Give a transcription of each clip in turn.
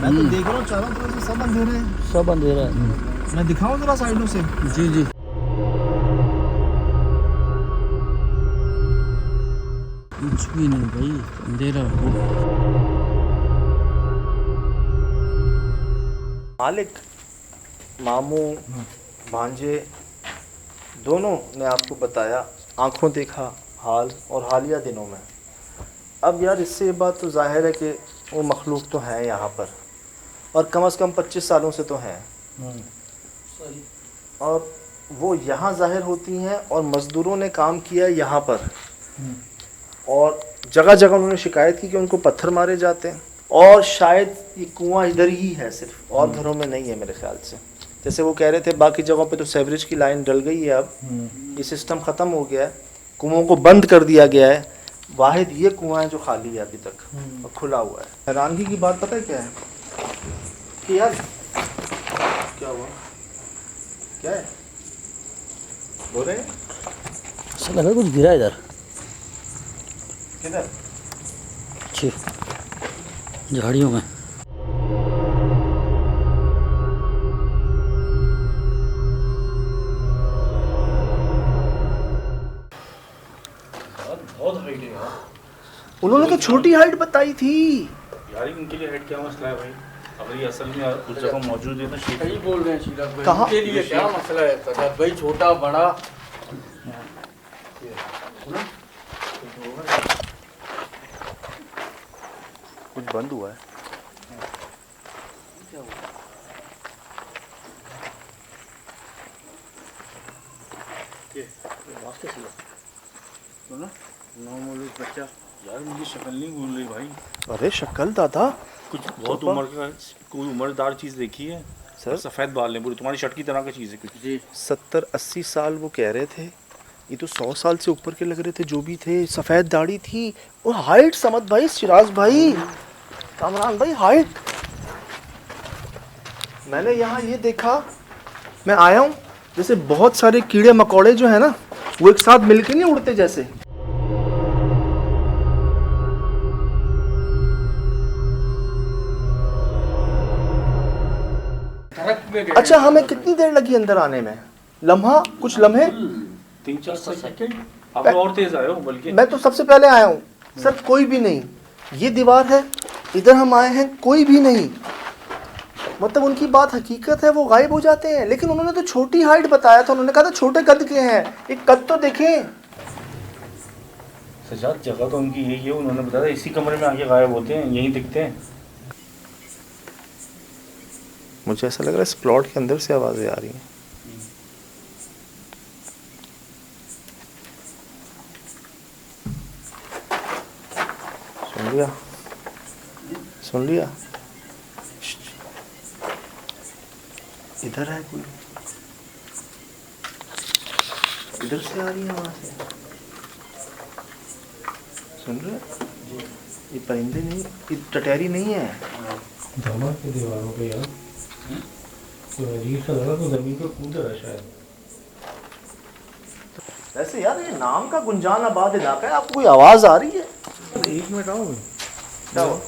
मैं तो देख रहा हूँ चारों तरफ से सब अंधेरे हैं। सब अंधेरा है। मैं दिखाऊं जरा साइडों से। जी जी। कुछ भी नहीं भाई, अंधेरा हो। मालिक, मामू, भांजे दोनों ने आपको बताया आंखों देखा हाल और हालिया दिनों में। अब यार इससे ये बात तो जाहिर है कि वो मखलूक तो हैं यहाँ पर, और कम से कम 25 सालों से तो हैं, और वो यहाँ ज़ाहिर होती हैं। और मज़दूरों ने काम किया यहाँ पर, और जगह जगह उन्होंने शिकायत की कि उनको पत्थर मारे जाते हैं, और शायद ये कुआं इधर ही है सिर्फ, और घरों में नहीं है मेरे ख्याल से। जैसे वो कह रहे थे बाकी जगहों पे तो सीवरेज की लाइन डल गई है, अब ये सिस्टम ख़त्म हो गया है, कुओं को बंद कर दिया गया है, वाहिद ये कुआं है जो खाली है अभी तक और खुला हुआ है। हैरानगी की बात पता है क्या है कि यार क्या हुआ, क्या है बोल रहे हैं? ऐसा लगा कुछ गिरा इधर। किधर? अच्छी झाड़ियों में। बहुत हाइट है यार। उन्होंने तो छोटी हाइट बताई थी यार इनके लिए हाइट क्या मसला है भाई? अगर ये असल में उस जगह मौजूद है तो सही बोल रहे हैं शीला भाई। कहाँ? इनके लिए क्या मसला है सजाद भाई, छोटा बड़ा। कुछ बंद हुआ है। बच्चा यार मुझे शक्ल नहीं भूल रही भाई। अरे शक्ल दादा, कुछ बहुत उम्र का कोई उम्रदार चीज़ देखी है सर? सफ़ेद बाल ने पूरी तुम्हारी शर्ट की तरह की चीज़ है कुछ। जी 70-80 साल वो कह रहे थे, ये तो 100 साल से ऊपर के लग रहे थे जो भी थे। सफ़ेद दाढ़ी थी और हाइट समझ भाई, सिराज भाई, कामरान भाई, हाइट। मैंने यहाँ ये देखा, मैं आया हूँ जैसे बहुत सारे कीड़े मकोड़े जो है ना वो एक साथ मिलके नहीं उड़ते जैसे। अच्छा हमें कितनी देर लगी अंदर आने में? लम्हा, कुछ लम्हे? 3-4 सेकंड। आप और तेज आए हो बल्कि। मैं तो सबसे पहले आया हूँ सर, कोई भी नहीं। ये दीवार है, इधर हम आए हैं, कोई भी नहीं। मतलब उनकी बात हकीकत है, वो गायब हो जाते हैं। लेकिन उन्होंने तो छोटी हाइट बताया था, उन्होंने कहा था छोटे कद के हैं। एक कद तो देखें। सजाद जगह तो उनकी यही है, उन्होंने बताया था इसी कमरे में आके गायब होते हैं, यहीं दिखते हैं। मुझे ऐसा लग रहा है इस प्लॉट के अंदर से आवाज़ें आ रही हैं। सुन लिया? सुन लिया? इधर है कोई, इधर से आ रही है, वहां से। सुन रहे? ये परिंदे नहीं, ये टटैरी नहीं है। धमा के दीवारों पे यार तो अजीब सा लगा, तो जमीन पे कूद रहा है शायद। वैसे यार ये नाम का गुंजान आबाद इलाका है, आपको कोई आवाज आ रही है? एक मिनट आओ। क्या हुआ?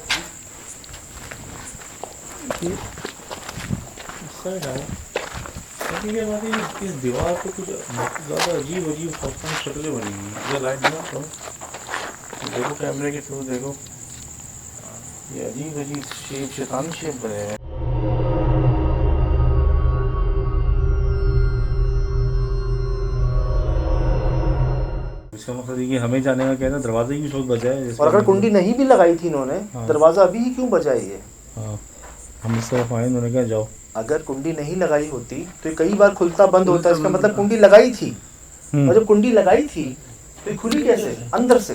साइड आओ। लेकिन ये बात है कि इस दीवार पे कुछ ज़्यादा अजीब अजीब खौफनाक शक्लें बनी हुई हैं। ये लाइट दिखा तो देखो, कैमरे के थ्रू देखो, ये अजीब अजीब शेप, शैतानी शेप बने हैं। इसका मतलब ये कि हमें जाने का क्या था, दरवाजे की सोच बजा है। और अगर कुंडी नहीं भी लगाई थी इन्होंने, हाँ। दरवाजा अभी ही क्यों बजा है ये? हाँ, हम इस तरफ आए, उन्होंने कहा जाओ। अगर कुंडी नहीं लगाई होती तो ये कई बार खुलता बंद होता है, इसका मतलब कुंडी लगाई थी। और जब कुंडी लगाई थी तो ये खुली कैसे अंदर से?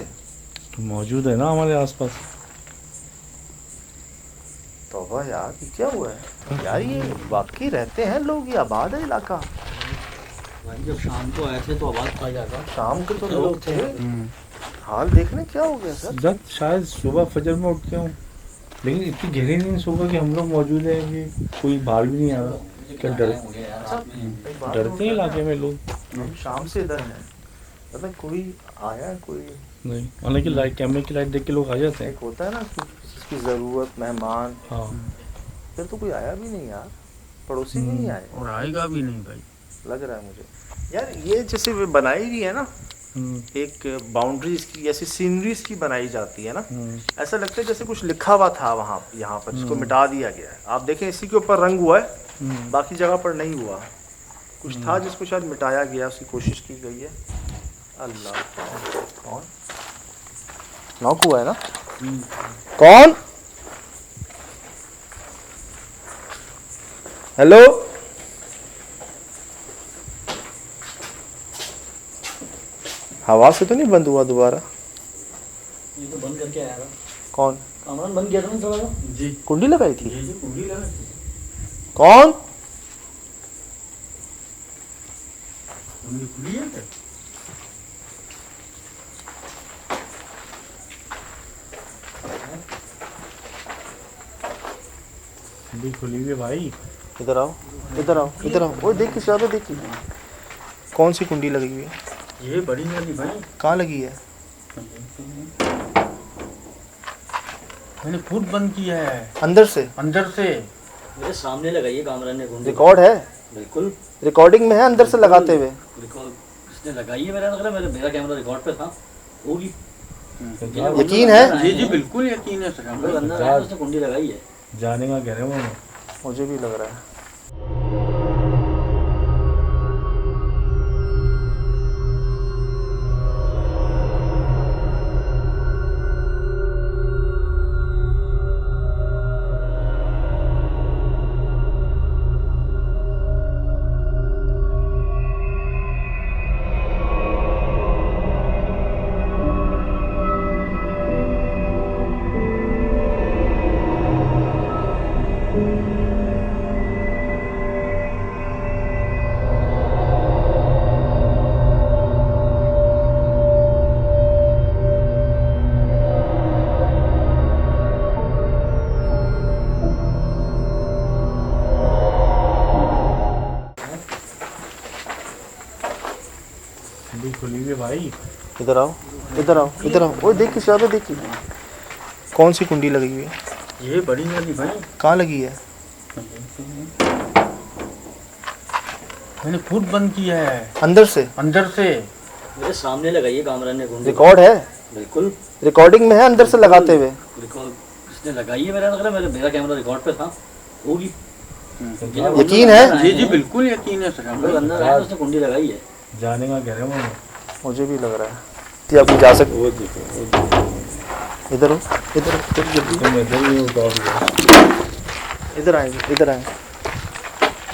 तो मौजूद है ना हमारे आसपास। तौबा यार, ये क्या हुआ है यार? ये वाकई रहते हैं लोग, ये आबाद है इलाका। भाई जब शाम को आए थे तो आवाज पाई जाता। शाम के तो लोग थे। हाल देखने क्या हो गया सर? जब शायद सुबह फजर में उठते हूँ, लेकिन इतनी गहरी नींद सुबह कि हम लोग मौजूद हैं कि कोई बाल भी नहीं आ रहा। क्या डरते हैं इलाके में लोग। हम शाम से इधर हैं, मतलब कोई आया, कोई नहीं, हालांकि लाइट, कैमरे की लाइट देख के लोग आ जाते हैं। एक होता है ना कि किसी की ज़रूरत, मेहमान। हाँ, फिर तो कोई आया भी नहीं यार, पड़ोसी भी नहीं आए, और आएगा भी नहीं भाई। लग रहा है मुझे। यार ये जैसे वे बनाई हुई है ना, एक बाउंड्रीज की ऐसी सीनरीज की बनाई जाती है ना, ऐसा लगता है जैसे कुछ लिखा हुआ था वहाँ यहाँ पर, जिसको मिटा दिया गया है। आप देखें इसी के ऊपर रंग हुआ है, बाकी जगह पर नहीं हुआ। कुछ था जिसको शायद मिटाया गया, उसकी कोशिश की गई है। अल्लाह, कौन नॉक हुआ है ना? कौन? हेलो, हवा से तो नहीं बंद हुआ दोबारा? ये तो बंद करके आया था। कौन? कामरान बंद किया था ना थोड़ा सा। जी कुंडी लगाई थी? जी कुंडी लगा। कौन? कुंडी खुली है क्या? कुंडी खुली हुई है भाई। इधर आओ, इधर आओ, इधर आओ। ओए देख किस ज्यादा देखी, कौन सी कुंडी लगी हुई है? ये बड़ी वाली भाई। कहाँ लगी है? मैंने खुद बंद किया है अंदर से? अंदर से। मेरे सामने लगाई है कामरान ने कुंडी। रिकॉर्ड है? बिल्कुल रिकॉर्डिंग में है अंदर से लगाते हुए? रिकॉर्ड इसने लगाई है। मेरा कैमरा रिकॉर्ड पे था। होगी। यकीन है? जी जी बिल्कुल यकीन है सर। हम लोग अंदर आए तो उसने कुंडी लगाई है। जाने का कह रहे हो? मुझे भी लग रहा है। कुंडी खुली हुई है भाई। इधर आओ, इधर आओ, इधर आओ। ओए देख किस ज्यादा देखी, कौन सी कुंडी लगी हुई है? ये बड़ी वाली भाई। कहाँ लगी है? मैंने खुद बंद किया है अंदर से? अंदर से। मेरे सामने लगाई है कामरान ने कुंडी। रिकॉर्ड है? बिल्कुल रिकॉर्डिंग में है अंदर से लगाते हुए? रिकॉर्ड इसने लगाई है। मेरा कैमरा रिकॉर्ड पे था। होगी। यकीन है? जी जी बिल्कुल यकीन है सर। हम लोग अंदर आए तो उसने कुंडी लगाई है। जाने का कह रहे हो? मुझे भी लग रहा है कि आप जा सकते। इधर हो, इधर इधर जल्दी, तुम इधर ही हो। इधर आएंगे, इधर आए।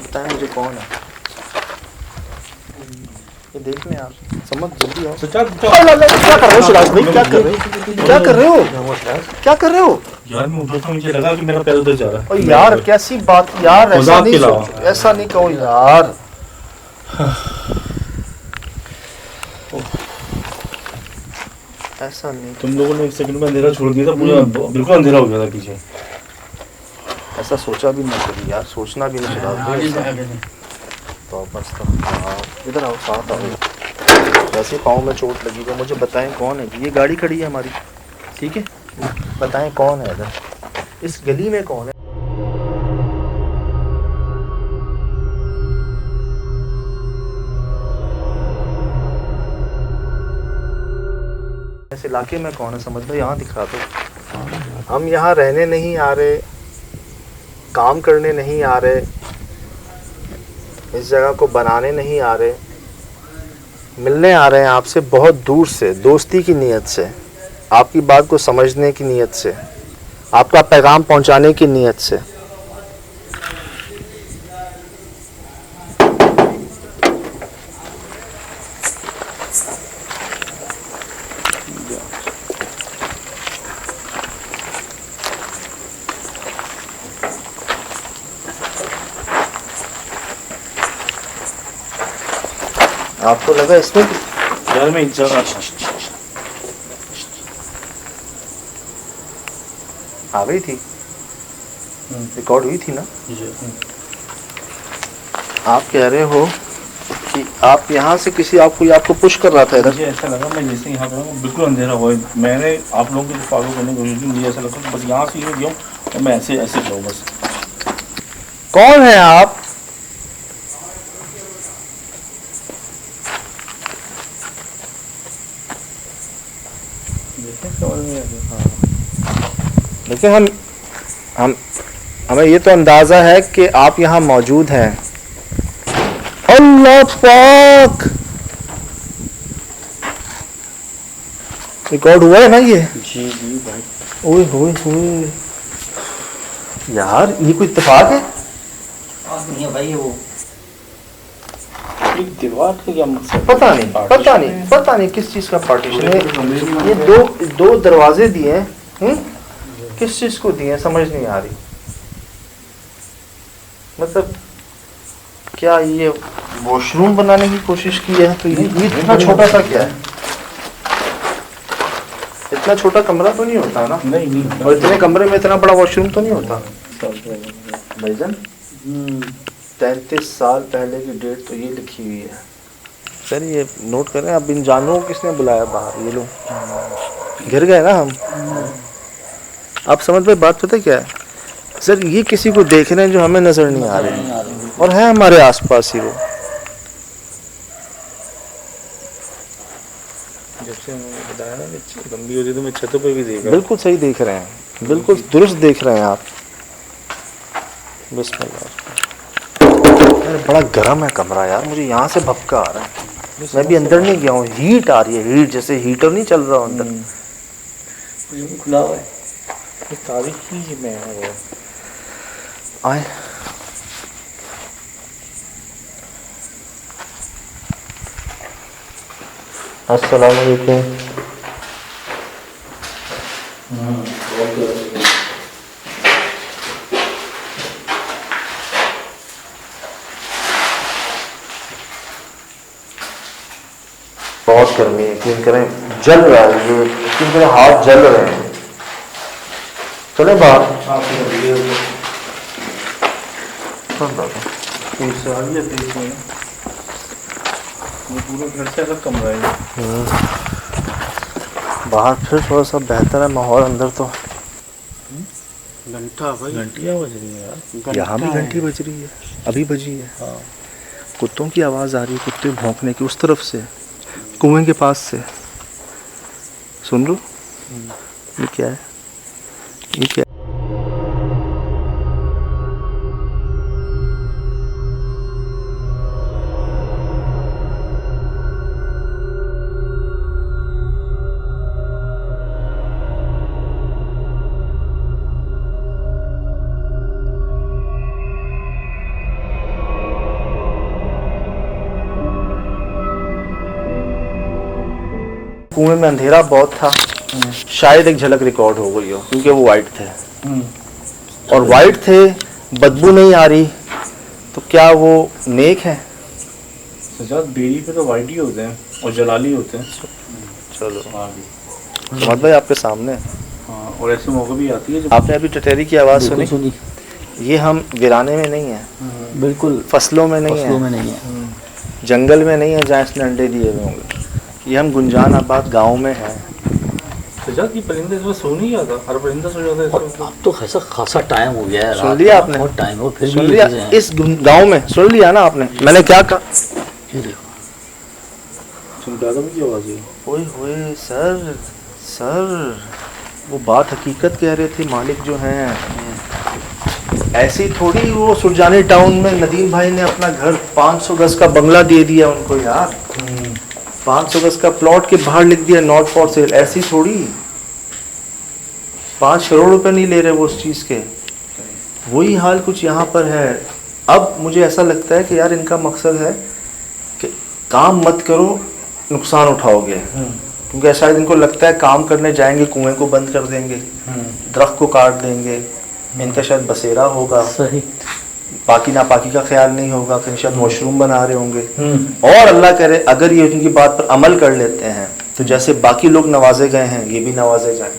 बताएं मुझे कौन है ये, देख लें आप। समझ, जल्दी आओ। क्या कर रहे हो शिराज भाई? क्या कर रहे हो? क्या कर रहे हो? क्या कर रहे हो यार मुझे लगा कि मेरा पैर उधर जा रहा है। और यार कैसी बात यार, ऐसा मजाक नहीं के अलावा। सोचो, ऐसा नहीं कहो यार। ऐसा नहीं, तुम लोगों ने एक सेकंड में अंधेरा छोड़ दिया था, पूरा बिल्कुल अंधेरा हो गया था पीछे। ऐसा सोचा भी नहीं कभी यार, सोचना भी नहीं शिराज। तो बस तो हाँ, इधर आओ, साथ आओ। वैसे पाँव में चोट लगी है, मुझे बताएं कौन है? ये गाड़ी खड़ी है हमारी, ठीक है? बताएं कौन है इधर, इस गली में कौन है? इस इलाके में कौन है समझ लो, यहाँ दिखा दो। हम यहाँ रहने नहीं आ रहे, काम करने नहीं आ रहे, इस जगह को बनाने नहीं आ रहे, मिलने आ रहे हैं आपसे बहुत दूर से, दोस्ती की नीयत से, आपकी बात को समझने की नीयत से, आपका पैगाम पहुंचाने की नीयत से। आपको लगा इसमें यार मैं आ गई थी, रिकॉर्ड हुई थी ना? आप कह रहे हो कि आप यहाँ से किसी आपको पुश कर रहा था इधर? मुझे ऐसा लगा मैं जैसे यहाँ पर बिल्कुल अंधेरा हुआ है, मैंने आप लोगों को फॉलो करने की कोशिश की, मुझे ऐसा लगा बस यहाँ से ही गया और मैं ऐसे ऐसे जाऊँ बस। कौन है आप? देखें समझ में आ गया। देखिए हम हमें ये तो अंदाजा है कि आप यहाँ मौजूद हैं। अल्लाह पाक, रिकॉर्ड हुआ है ना ये? जी जी भाई। ओए होए होए, यार ये कोई इत्तेफाक है? नहीं है भाई वो। एक दीवार का क्या मकसद? पता नहीं किस चीज का पार्टीशन है। ये दो दरवाजे दिए हैं, किस चीज को दिए हैं समझ नहीं आ रही। मतलब क्या ये वॉशरूम बनाने की कोशिश की है? तो ये इतना छोटा सा क्या है? इतना छोटा कमरा तो नहीं होता ना? नहीं और इतने कमरे में इतना बड़ा वॉशरूम तो नहीं होता भाईजान। 33 साल पहले की डेट तो ये लिखी हुई है सर। ये नोट करें। अब इन जानवरों को किसने बुलाया बाहर? ये लोग गिर गए ना हम। आप समझ में बात पता क्या है सर? ये किसी को देख रहे हैं जो हमें नजर नहीं आ रहे हैं, और है हमारे आसपास ही वो। जब से उन्होंने बताया ना कि लंबी होती तो मैं छतों पे भी देखा। बिल्कुल सही देख रहे हैं, बिल्कुल दुरुस्त देख रहे हैं आप। बिस्मिल्लाह। यार बड़ा गर्म है कमरा यार, मुझे यहाँ से भपका आ रहा है। मैं भी अंदर नहीं गया हूँ, हीट आ रही है, हीट जैसे हीटर नहीं चल रहा अंदर। खुला हुआ है। ये तारीखी में है वो। आए अस्सलाम वालेकुम। बहुत गर्मी है, यकीन करें जल रहा है, यकीन करें हाथ जल रहे हैं। चले बाहर। ये पूरा घर से अलग कमरा है। बाहर फिर थोड़ा सा बेहतर है माहौल, अंदर तो घंटा भाई, घंटियाँ बज रही हैं यार। यहाँ भी घंटी बज रही है, अभी बजी है। हाँ। कुत्तों की आवाज़ आ रही है, कुत्ते भौंकने की उस तरफ से, कुएं के पास से। सुन लो, ये क्या है? ये क्या है? कुएं में अंधेरा बहुत था, शायद एक झलक रिकॉर्ड हो गई हो, क्योंकि वो वाइट थे और वाइट थे, बदबू नहीं आ रही, तो क्या वो नेक है? सजाद बेरी पे तो वाइट ही होते हैं और जलाली होते हैं। चलो आगे। समझ भाई आपके सामने। हाँ, और ऐसे मौका भी आती है जब आपने अभी टटेरी की आवाज़ सुनी? सुनी। ये हम वीराने में नहीं है, बिल्कुल फसलों में नहीं फसलों है, में नहीं है। जंगल में नहीं है जहाँ इसने अंडे दिए हुए होंगे। ये हम गुंजान आबाद गाँव में हैं। सजाद की परिंदे इसमें सो नहीं आता, हर परिंदा सो जाता है और इसमें। अब तो खासा टाइम हो गया है। सुन रात लिया का आपने? बहुत टाइम हो, फिर सुन भी लिया? ये चीज़ें हैं। इस गांव में सुन लिया ना आपने मैंने क्या कहा? ये देखो, चमगादड़ की आवाज़ है। ओए होए सर, सर वो बात हकीकत कह रहे थे मालिक जो हैं। ऐसी थोड़ी वो सुरजानी टाउन में नदीम भाई ने अपना घर 500 गज का बंगला दे दिया उनको यार, 500 गज का प्लॉट के बाहर लिख दिया नॉट फॉर सेल। ऐसी थोड़ी 5 करोड़ रुपए नहीं ले रहे वो उस चीज़ के। वही हाल कुछ यहाँ पर है। अब मुझे ऐसा लगता है कि यार इनका मकसद है कि काम मत करो, नुकसान उठाओगे, क्योंकि शायद इनको लगता है काम करने जाएंगे कुएं को बंद कर देंगे, दरख्त को काट देंगे, इनका शायद बसेरा होगा, सही। बाकी नापाकी का ख्याल नहीं होगा, कहीं शायद वॉशरूम बना रहे होंगे। और अल्लाह करे अगर ये उनकी बात पर अमल कर लेते हैं तो जैसे बाकी लोग नवाजे गए हैं ये भी नवाजे जाएं।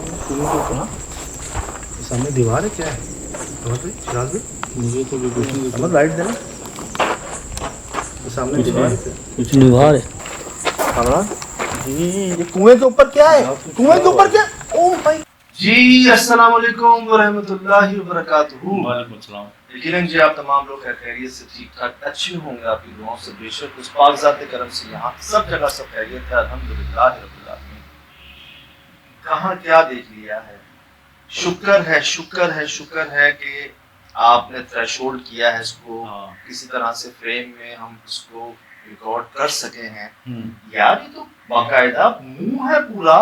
कुएं के ऊपर। सामने दीवार है, क्या है? समझ भाई, शिराज भाई, मुझे तो कुछ नहीं दिख समझ लाइट देना। सामने दीवार है, कुछ नहीं दीवार है। कमरान जी, ये कुएं के ऊपर क्या है? कुएं के ऊपर क्या? ओ भाई जी, अस्सलाम वालेकुम व रहमतुल्लाहि व बरकातहू। वालेकुम सलाम। यकीनन जी आप तमाम लोग खैरियत से, ठीक ठाक, अच्छे होंगे आपकी दुआओं से। बेशक उस पाक ज़ात करम से यहाँ सब जगह सब खैरियत है, अल्हम्दुलिल्लाह रब्बिल आलमीन। कहाँ क्या देख लिया है। शुक्र है, शुक्र है, शुक्र है कि आपने थ्रेशोल्ड किया है इसको, हाँ। किसी तरह से फ्रेम में हम इसको रिकॉर्ड कर सके हैं। हम्म। यार ये तो बाकायदा मुंह है पूरा।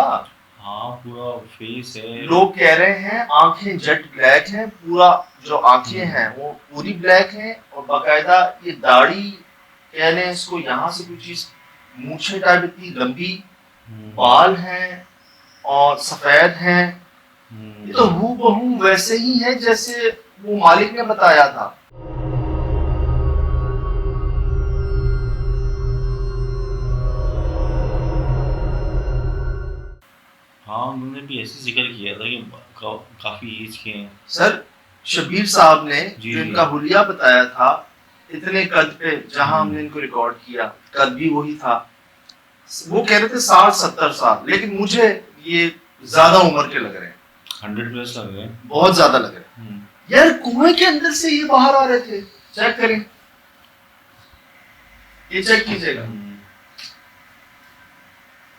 हाँ, पूरा फेस है। लोग कह रहे हैं आंखें जेट ब्लैक हैं, पूरा जो आंखें हैं वो पूरी ब्लैक हैं, और बाकायदा ये दाढ़ी कह लें इसको, यहाँ से कुछ चीज मूछें टाइप इतनी लंबी, बाल हैं और सफेद हैं। ये तो हूबहू वैसे ही है जैसे वो मालिक ने बताया था। हाँ, उन्होंने भी ऐसे जिक्र किया था कि काफी एज के हैं। सर शबीर साहब ने जी, जो जी। इनका हुलिया बताया था, इतने कद पे जहां हमने इनको रिकॉर्ड किया, कद भी वही था। वो कह रहे थे 60-70 साल, लेकिन मुझे ये ज्यादा उम्र के लग रहे हैं, 100+ लग रहे हैं। बहुत ज्यादा लग रहे हैं। यार कुएं के अंदर से ये बाहर आ रहे थे, चेक करें, ये चेक कीजिएगा।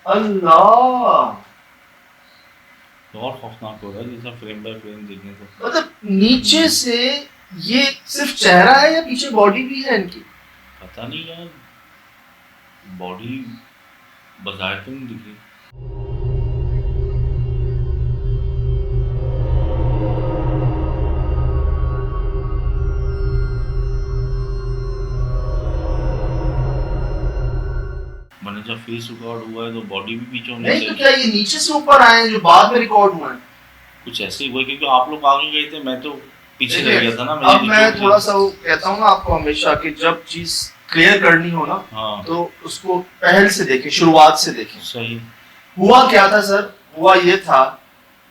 अल्लाह, तो और खौफनाक हो रहा है जैसा फ्रेम बाय फ्रेम देखने को। मतलब नीचे से ये सिर्फ चेहरा है या पीछे बॉडी भी है इनकी? पता नहीं यार, बॉडी बाजार तो नहीं दिखी। मैंने जब फेस रिकॉर्ड हुआ है तो बॉडी भी पीछे होनी नहीं तो चाहिए। क्या ये नीचे से ऊपर आए हैं जो बाद में रिकॉर्ड हुए हैं? कुछ ऐसे ही हुआ क्योंकि आप लोग आगे गए थे, मैं तो पीछे रह गया था ना। अब मैं थोड़ा सा वो कहता हूँ ना आपको हमेशा कि जब चीज क्लियर करनी हो ना, हाँ, तो उसको पहल से देखें, शुरुआत से देखें। सही। हुआ क्या था सर? हुआ ये था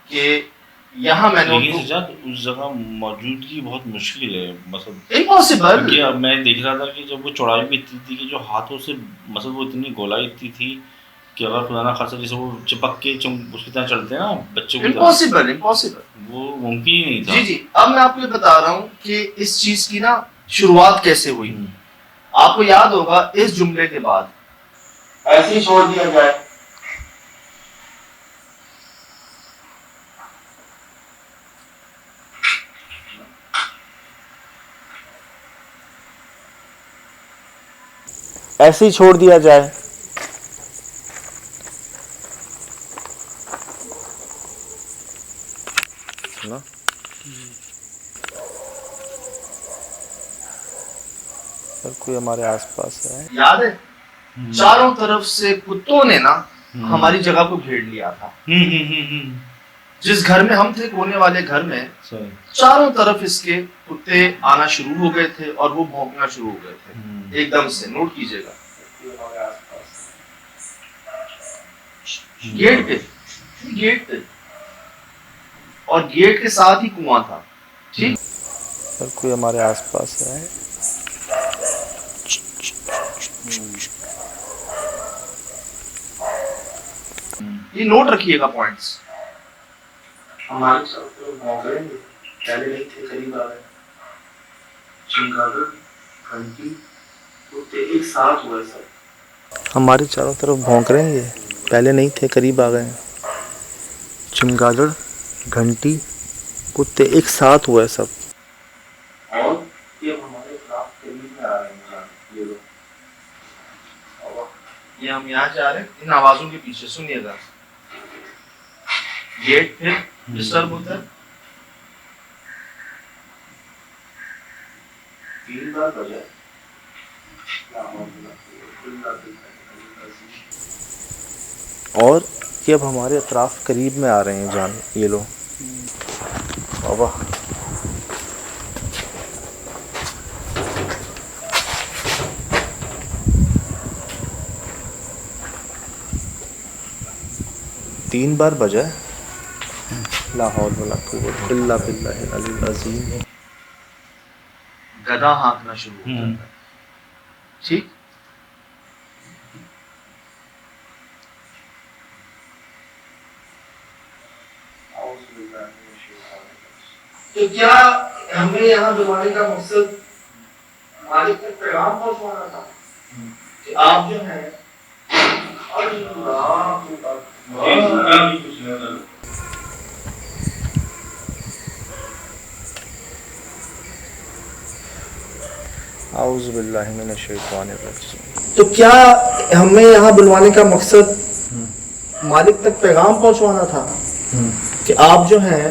कि यहाँ मैंने लेकिन उनको सजाद उस जगह मौजूदगी बहुत मुश्किल है, मतलब इम्पॉसिबल। क्योंकि अब मैं देख रहा था कि जब वो चौड़ाई भी इतनी थी कि जो हाथों से, मतलब वो इतनी गोलाई इतनी थी कि अगर खुदा ना खासा जैसे वो चिपक के उसकी तरह चलते हैं ना बच्चों की तरह, इम्पॉसिबल, इम्पॉसिबल। वो मुमकिन ही नहीं था। जी जी, अब मैं आपको ये बता रहा हूँ कि इस चीज की ना शुरुआत कैसे हुई। आपको याद होगा इस जुमले के बाद ऐसे ही छोड़ दिया जाए, ऐसे ही छोड़ दिया जाए, ना सर कोई हमारे आसपास है, याद है? चारों तरफ से कुत्तों ने ना हमारी जगह को घेर लिया था। जिस घर में हम थे, कोने वाले घर में, सही। चारों तरफ इसके कुत्ते आना शुरू हो गए थे और वो भौंकना शुरू हो गए थे एकदम से। नोट कीजिएगा, गेट पे, गेट पे, और गेट के साथ ही कुआं था। ठीक सर कोई हमारे आसपास है, ये नोट रखिएगा पॉइंट्स। हमारे पहले नहीं थे, करीब आ गए। चमगादड़, घंटी, कुत्ते एक साथ हुए सब। हमारे चारों तरफ भौंक रहे हैं ये, पहले नहीं थे, करीब आ गए। चमगादड़, घंटी, कुत्ते एक साथ हुए सब। और ये हमारे करीब में आ रहे हैं, ये लोग। ये हम यहाँ जा रहे हैं, इन आवाजों के पीछे सुनिएगा। गेट फिर डिस्टर्ब होता है, 3 बार बजा। और ये अब हमारे अतराफ करीब में आ रहे हैं जान, ये लोग। बाबा तीन बार बजा, ला हौल वला कुव्वत इल्ला बिल्लाहिल अलील अज़ीम। गधा हाँकना शुरू हो जाता है। ठीक, तो क्या हमें यहाँ बुलाने का मकसद मालिक तक पैगाम पहुंचवाना था कि आप जो है तो क्या हमें यहाँ बुलवाने का मकसद मालिक तक पैगाम पहुंचवाना था कि आप जो हैं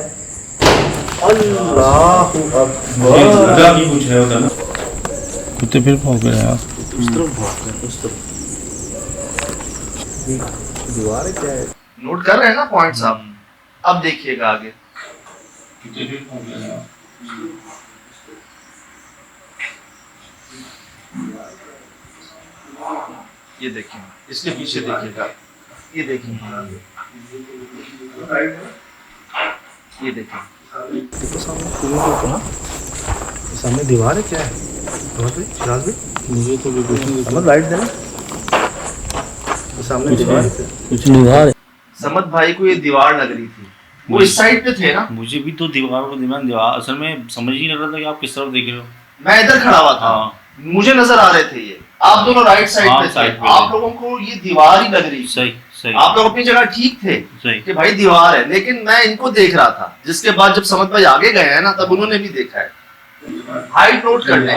अल्लाह की पूछ रहे होता ना कुत्ते फिर भौंक रहे हैं आप। उस तरफ भाग रहे हैं, उस तरफ दीवार है क्या है, नोट कर रहे हैं ना पॉइंट्स आप। अब देखिएगा आगे कुत्ते फिर भौंक रहे हैं आप। ये देखिए, इसके पीछे देखिएगा, ये देखिए, ये देखिए, देखो सामने कुएं के ऊपर सामने दीवार है क्या है, शिराज भाई मुझे तो भी कुछ नहीं समझ, लाइट देना, तो सामने दीवार है, कुछ दीवार है। समझ भाई को ये दीवार लग रही थी, वो इस साइड पे थे ना। मुझे भी तो दीवार असल में समझ ही नहीं लग रहा था कि आप किस तरफ देख रहे हो। मैं इधर खड़ा हुआ था, मुझे नजर आ रहे थे ये, आप दोनों राइट साइड पे थे, आप लोगों को ये दीवार ही लग रही। सही सही, आप लोग अपनी जगह ठीक थे सही कि भाई दीवार है, लेकिन मैं इनको देख रहा था, जिसके बाद जब समझ भाई आगे गए हैं ना, तब उन्होंने भी देखा है। हाइट नोट कर लें।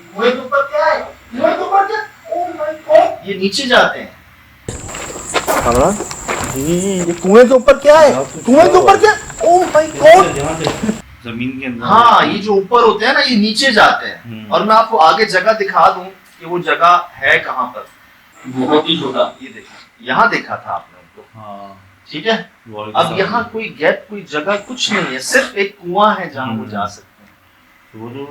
कुएं के ऊपर क्या है? कुएं के ऊपर क्या? ओह माय गॉड, ये नीचे जाते हैं। ये कुएं के ऊपर क्या है? कुएं के ऊपर क्या? ओह माय गॉड, जमीन के अंदर। हाँ, ये जो ऊपर होते हैं ना, ये नीचे जाते हैं। और मैं आपको आगे जगह दिखा दूं कि वो जगह है कहाँ पर। बहुत ही छोटा, ये देखिए, यहाँ देखा था आपने उनको। हाँ ठीक है, अब यहाँ कोई गैप, कोई जगह कुछ नहीं है, सिर्फ एक कुआं है जहाँ वो जा सकते हैं। वो तो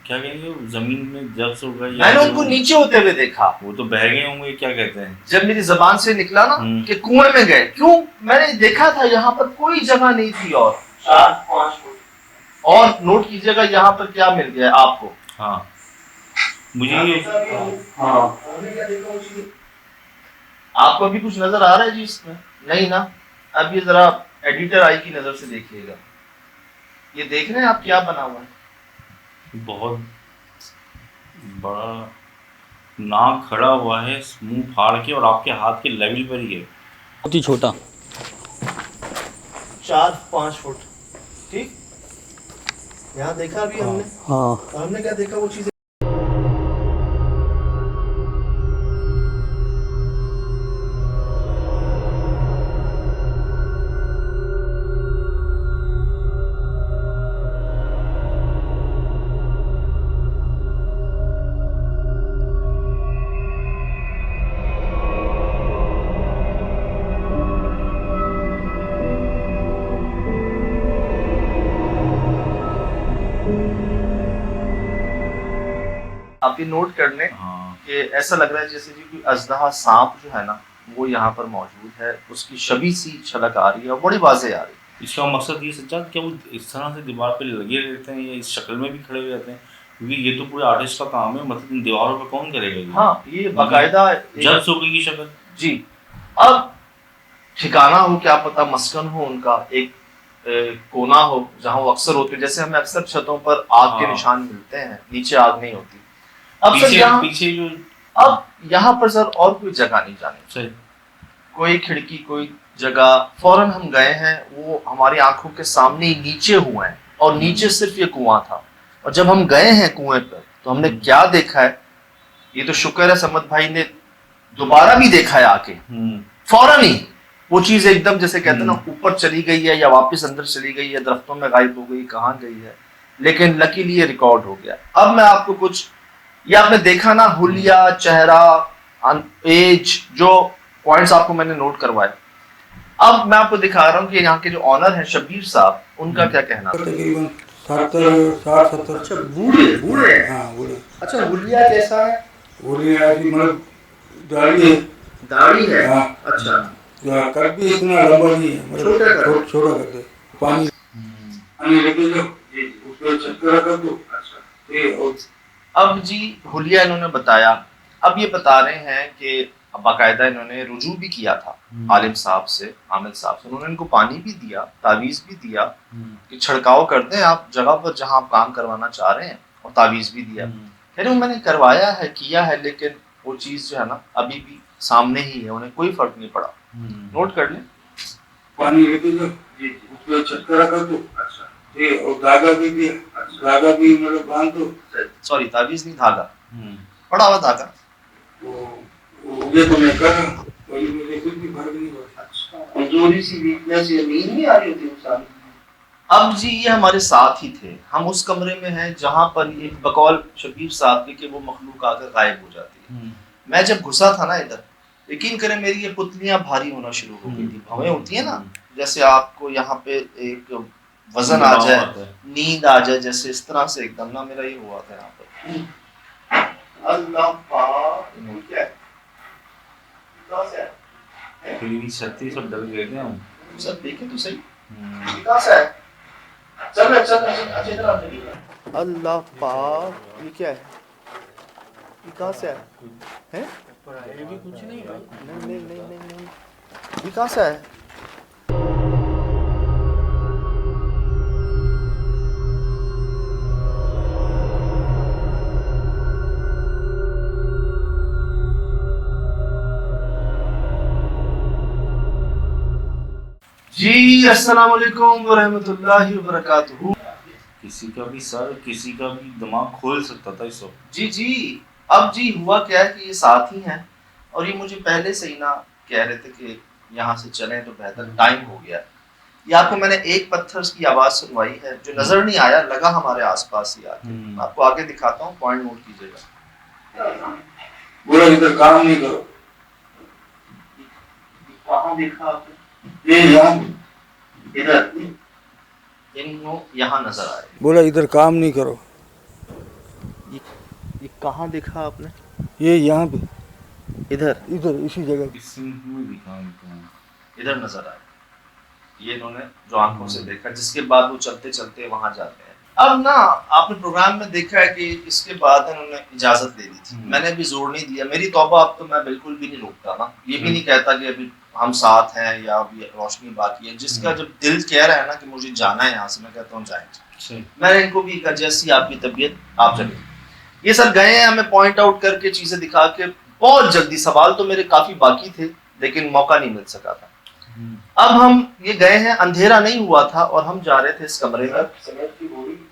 क्या कहेंगे, जमीन में जब से उगा, मैंने उनको नीचे होते हुए देखा, वो तो बह गए होंगे, क्या कहते हैं, जब मेरी जबान से निकला ना कि कुएं में गए। क्यों? मैंने देखा था यहाँ पर कोई जगह नहीं थी, और 4-5 फुट। और नोट कीजिएगा यहाँ पर क्या मिल गया आपको। हाँ मुझे ये, हाँ, आपको अभी कुछ नजर आ रहा है जी इसमें? नहीं ना। अब ये जरा एडिटर आई की नजर से देखिएगा, ये देख रहे हैं आप क्या बना हुआ है? बहुत बड़ा नाक खड़ा हुआ है, मुंह फाड़ के, और आपके हाथ के लेवल पर ही है। बहुत ही छोटा, 4-5 फुट। ठीक, यहाँ देखा अभी हमने। हाँ हमने क्या देखा, वो चीज आप ये नोट कर लें कि ऐसा लग रहा है जैसे जी कोई अजदहा सांप जो है ना, वो यहाँ पर मौजूद है, उसकी शबी सी झलक आ रही है और बड़ी वाज़ेह आ रही है। इसका मकसद ये सच्चा क्या वो इस तरह से दीवार पे लगे रहते हैं या इस शक्ल में भी खड़े हुए रहते हैं? क्योंकि ये तो पूरे आर्टिस्ट का काम है, मतलब इन दीवारों पे कौन करेगा? हाँ, ये बाकायदा जब सोगे की शक्ल जी। अब ठिकाना हो, क्या पता मस्कन हो उनका, एक कोना हो जहाँ वो अक्सर होते हैं। जैसे हमें अक्सर छतों पर आग के निशान मिलते हैं, नीचे आग नहीं होती। अब पीछे, सर यहाँ पीछे जो, अब यहाँ पर सर और कोई जगह नहीं जानी, सही कोई खिड़की, कोई जगह। फौरन हम गए हैं, वो हमारी आंखों के सामने ही नीचे हुए हैं, और नीचे सिर्फ ये कुआं था। और जब हम गए हैं कुएं पर, तो हमने क्या देखा है, ये तो शुक्र है समद भाई ने दोबारा भी देखा है आके, फौरन ही वो चीज एकदम जैसे कहते हैं ना, ऊपर चली गई है या वापस अंदर चली गई है, दरख्तों में गायब हो गई, कहाँ गई है, लेकिन लकीली ये रिकॉर्ड हो गया। अब मैं आपको कुछ, ये आपने देखा ना, हुलिया, चेहरा, एज, जो पॉइंट्स आपको मैंने नोट करवाए। अब मैं आपको दिखा रहा हूँ कि यहाँ के जो ऑनर हैं शब्बीर साहब, उनका क्या कहना है। तकरीबन 60-70। अच्छा, बूढ़े बूढ़े हैं। हाँ बूढ़े। अच्छा, हुलिया कैसा है? बूढ़े ऐसी मतलब दाढ़ी है। दाढ़ी है। हाँ। अच्छा, कर भी इतना लंबा नहीं है, मतलब छोटा कर दे पानी लेके जाओ उसको चक्कर कर दो। अब जी हुलिया इन्होंने बताया, अब ये बता रहे हैं कि बाकायदा इन्होंने रुजू भी किया था आलिम साहब से, आमिर साहब से, उन्होंने इनको पानी भी दिया, तावीज़ भी दिया कि छिड़काव कर दें आप जगह पर जहां आप काम करवाना चाह रहे हैं, और तावीज़ भी दिया। कह रहे मैंने करवाया है, किया है, लेकिन वो चीज़ जो है ना अभी भी सामने ही है, उन्हें कोई फर्क नहीं पड़ा। नोट कर लें। पानी लेके जाओ उसको चक्कर कर दो। और धागा भी दिया, धागा भी मतलब बांध दो। सॉरी तावीज़ नहीं, धागा पड़ा हुआ धागा। ये तो मैं कर रहा हूँ, मुझे कुछ भी फर्क नहीं पड़ा। कमजोरी सी, वीकनेस या नींद नहीं आ रही होती इंसान। अब जी ये हमारे साथ ही थे, हम उस कमरे में हैं जहां पर ये बकौल शबीर साहब के कि वो मखलूक आकर गायब हो जाती है। मैं जब घुसा था ना इधर, यकीन करें मेरी ये पुतलियां भारी होना शुरू हो गई थी। भवें होती है ना, जैसे आपको यहाँ पे एक वजन आ जाए, नींद आ जाए, जैसे इस तरह से एकदम ना मेरा ये हुआ था यहाँ पर। अल्लाह पाक, क्या है? छत्तीस सब डर गए थे हम। सब देखें तो सही, कहाँ से है? चल अच्छी तरह। अल्लाह पाक, ये क्या है? ये कहाँ से है? हैं? भी कुछ नहीं भाई। नहीं, ये कहाँ से है? जी अस्सलाम वालेकुम व रहमतुल्लाहि व बरकातुहू। किसी का भी सर, किसी का भी दिमाग खोल सकता था इस वक्त। जी अब जी हुआ क्या है कि ये साथ ही हैं, और ये मुझे पहले से ही ना कह रहे थे कि यहाँ से चलें तो बेहतर, टाइम हो गया। ये आपको मैंने एक पत्थर की आवाज सुनवाई है जो नजर नहीं आया, लगा हमारे आसपास ही आके। आपको आगे दिखाता हूँ, पॉइंट नोट कीजिएगा। बोला इधर काम नहीं करो। कहाँ देखा आपने? ये यहाँ इधर इनको यहाँ नजर आए। बोला इधर काम नहीं करो। ये कहाँ देखा आपने? ये यहाँ पे इधर इसी जगह। इधर नजर आए, ये इन्होंने जो आंखों से देखा, जिसके बाद वो चलते चलते वहां जाते हैं। अब ना आपने प्रोग्राम में देखा है कि इसके बाद इन्होंने इजाजत दे दी थी, मैंने भी जोर नहीं दिया। मेरी तौबा अब तो मैं बिल्कुल भी नहीं रोकता ना, ये भी नहीं कहता कि अभी हम साथ हैं या अभी रोशनी बाकी है। जिसका जब दिल कह रहा है ना कि मुझे जाना है यहाँ से, मैं कहता हूँ जाएंगे। मैंने इनको भी कहा जैसी आपकी तबीयत आप चले। ये सर गए हैं हमें पॉइंट आउट करके, चीजें दिखा के बहुत जल्दी। सवाल तो मेरे काफी बाकी थे लेकिन मौका नहीं मिल सका था। अब हम ये गए हैं, अंधेरा नहीं हुआ था और हम जा रहे थे इस कमरे में। सीमेंट की बोरी,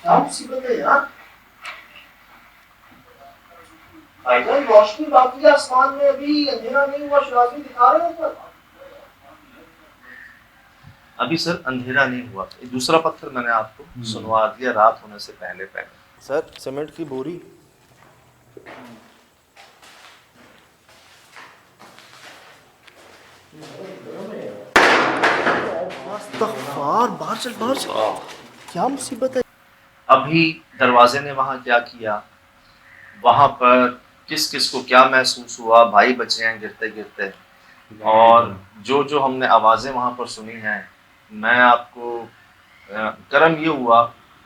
क्या मुसीबत है यार। भाईजान रोशनी बाकी है आसमान में, अभी अंधेरा नहीं हुआ, शराबी दिखा रहे हैं सर। अभी सर अंधेरा नहीं हुआ। एक दूसरा पत्थर मैंने आपको सुनवा दिया रात होने से पहले सर। सीमेंट की बोरी, बाहर चल क्या मुसीबत है। अभी दरवाजे ने वहां क्या किया, वहां पर किस किस को क्या महसूस हुआ, भाई बचे हैं गिरते गिरते, और जो हमने आवाजें वहां पर सुनी हैं, मैं आपको करम ये हुआ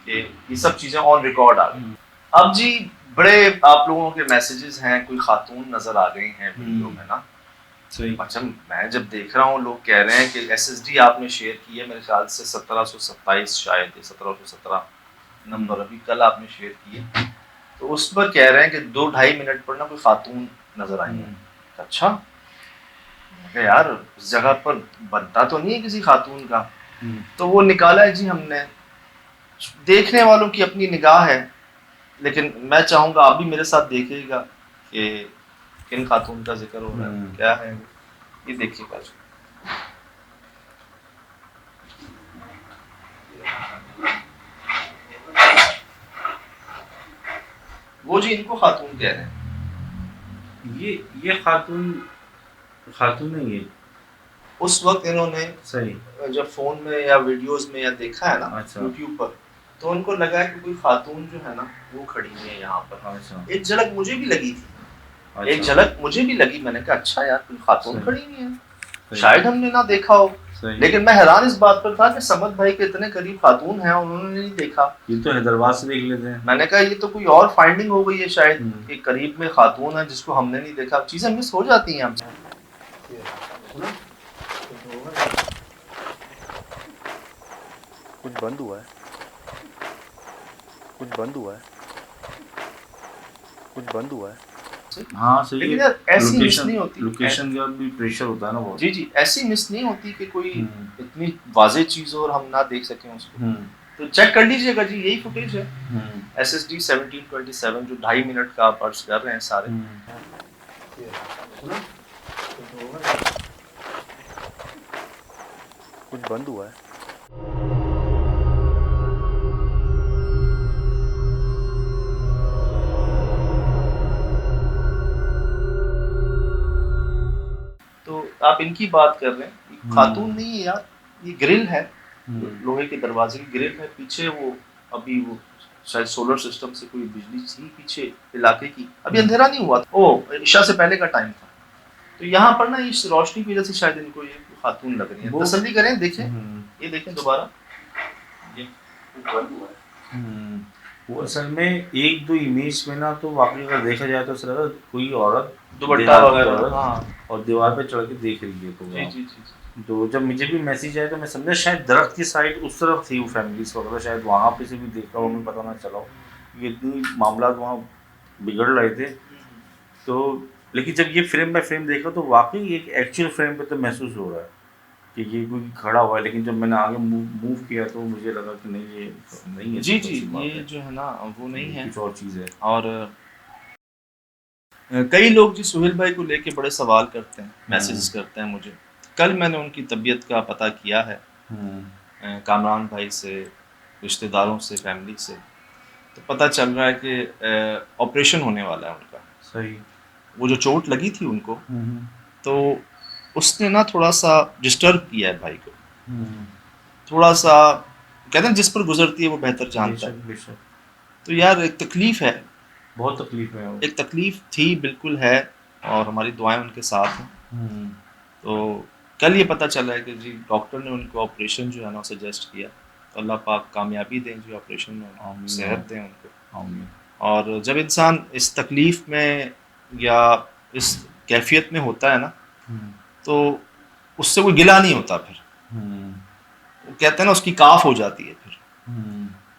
कि ये सब चीजें ऑन रिकॉर्ड आ गई। अब जी बड़े आप लोगों के मैसेजेस हैं, कोई खातून नजर आ गई हैं वीडियो में ना। अच्छा मैं जब देख रहा हूँ लोग कह रहे हैं कि SSD आपने शेयर की है, मेरे ख्याल से 1727 शायद 1717 नंबर अभी कल आपने शेयर की है, तो उस पर कह रहे हैं कि 2-2.5 मिनट पर ना कोई खातून नजर आई है। अच्छा यार उस जगह पर बनता तो नहीं है किसी खातून का, तो वो निकाला है जी हमने। देखने वालों की अपनी निगाह है, लेकिन मैं चाहूंगा आप भी मेरे साथ देखिएगा कि किन खातून का जिक्र हो रहा है, क्या है ये देखिएगा। वो जी इनको खातून कह रहे हैं। ये खातून नहीं है, उस वक्त इन्होंने सही। जब फोन में या वीडियोस में या देखा है ना अच्छा। यूट्यूब पर, तो उनको लगा कि कोई खातून जो है ना वो खड़ी हुई है यहाँ पर। अच्छा। एक झलक मुझे भी लगी थी, एक अच्छा। झलक मुझे भी लगी, मैंने कहा अच्छा यार कोई खातून सही। खड़ी हुई है, सही। शायद हमने ना देखा हो। सही। लेकिन मैं हैरान इस बात पर था कि समद भाई के इतने करीब खातून हैं, उन्होंने नहीं देखा। ये तो हैदराबाद से देख लेते हैं। मैंने कहा ये तो कोई और फाइंडिंग हो गई है शायद हम्म। कि करीब में खातून है जिसको हमने नहीं देखा। चीजें मिस हो जाती हैं हमसे। कुछ बंद हुआ है, कुछ बंद हुआ है, कुछ बंद हुआ है। हाँ सही लेकिन है। यार ऐसी मिस नहीं होती। लोकेशन का भी प्रेशर होता है ना बहुत। जी जी, ऐसी मिस नहीं होती कि कोई हम्म। इतनी वाज़ेह चीज हो और हम ना देख सकें उसको। तो चेक कर लीजिएगा जी, यही फुटेज है SSD 1727 जो 2.5 मिनट का आप अर्ज कर रहे हैं सारे। कुछ बंद हुआ है। तो आप इनकी बात कर रहे हैं, ये खातून नहीं है यार, ये ग्रिल है, लोहे के दरवाजे की ग्रिल है। पीछे वो अभी वो शायद सोलर सिस्टम से कोई बिजली थी पीछे इलाके की, अभी अंधेरा नहीं हुआ था, ओ ईशा से पहले का टाइम था। तो यहाँ पर ना इस रोशनी की वजह से शायद इनको ये खातून लग रही है। तसल्ली करें, देखें, ये देखें दोबारा, ये बंद हुआ है। वो असल में एक दो इमेज में ना तो वाकई अगर देखा जाए तो सर कोई औरत दुपट्टा देहात की वगैरह, औरत हाँ और दीवार पे चढ़ के देख रही है। तो जी जी जी। तो जब मुझे भी मैसेज आया तो मैं समझा शायद दरख्त की साइड उस तरफ थी वो फैमिलीज वगैरह, शायद वहाँ पे से भी देखा हो, हमें पता ना चला हो, ये इतनी मामला वहाँ बिगड़ रहे थे। तो लेकिन जब ये फ्रेम बाय फ्रेम देखा तो वाकई एक एक्चुअल फ्रेम पे तो महसूस हो रहा है कि ये कोई खड़ा हुआ है। लेकिन जब मैंने आगे मूव किया तो मुझे लगा कि नहीं ये नहीं है। जी जी, ये जो है ना वो नहीं है, कुछ और चीज़ है। और कई लोग जी सुहेल भाई को लेके बड़े सवाल करते हैं, मैसेजेस करते हैं मुझे। कल मैंने उनकी तबीयत का पता किया है कामरान भाई से, रिश्तेदारों से, फैमिली से, तो पता चल रहा है कि ऑपरेशन होने वाला है उनका। सही। वो जो चोट लगी थी उनको, तो उसने ना थोड़ा सा डिस्टर्ब किया है भाई को, थोड़ा सा, कहते हैं जिस पर गुजरती है वो बेहतर जानता है। बेशक। तो यार एक तकलीफ है, बहुत तकलीफ है। एक तकलीफ थी, बिल्कुल है, और हमारी दुआएं उनके साथ हैं। तो कल ये पता चला है कि जी डॉक्टर ने उनको ऑपरेशन जो है ना सजेस्ट किया, तो अल्लाह पाक कामयाबी दें जी ऑपरेशन में, सेहत दें उनको। और जब इंसान इस तकलीफ़ में या इस कैफियत में होता है ना, तो उससे कोई गिला नहीं होता। फिर वो कहते हैं ना उसकी काफ हो जाती है। फिर